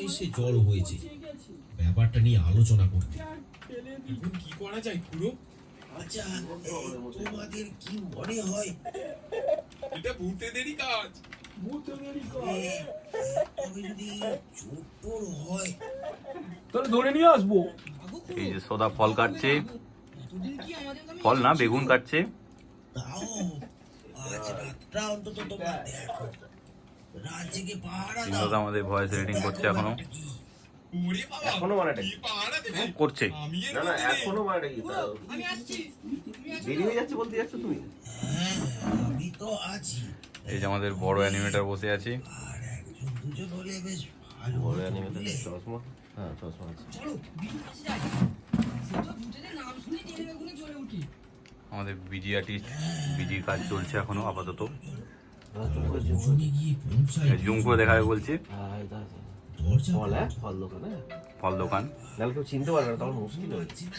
এসে জড়ো হয়েছে ব্যাপারটা নিয়ে আলোচনা করতে। এখন কি করা যায় পুরো? আচ্ছা, তোমাদের কি মনে হয়? এটা ভূতেদেরই কাজ। তবে যদি চোর হয় তাহলে ধরে নিয়ে আসবো। এই যে সদা ফল কাটছে, ফল না বেগুন কাটছে। তাও আজ রাতটা অন্তত তোমরা দেখো, রাত জেগে পাহারা দাও। সিংহদা আমাদের ভয়েস রেডিং করছে এখনো। ওরে বাবা, এখনো মারাটা কি পাহারা দেবে? করছে। আমি এর না না মধ্যে নেই। এখনো মারাটা কি দেরি হয়ে যাচ্ছে বলতে যাচ্ছ তুমি? হ্যাঁ, আমি তো আছি। এই যে আমাদের বড় অ্যানিমেটর বসে আছে। আর একজন দুজন হলে বেশ ভালো বড় হতো অ্যানিমেটর বুঝলে? চশমা, হ্যাঁ চশমা আছে। আমাদের বিজি আর্টিস্ট, বিজির কাজ চলছে এখনো আপাতত। দুজনে গিয়ে পৌঁছায় জুম করে দেখাবে বলছি। হ্যাঁ এটা আছে। দরজা ফল, হ্যাঁ ফল দোকান, হ্যাঁ ফল দোকান। নাহলে কেউ চিনতে পারবে না, তখন মুশকিল হবে। পাচ্ছি না।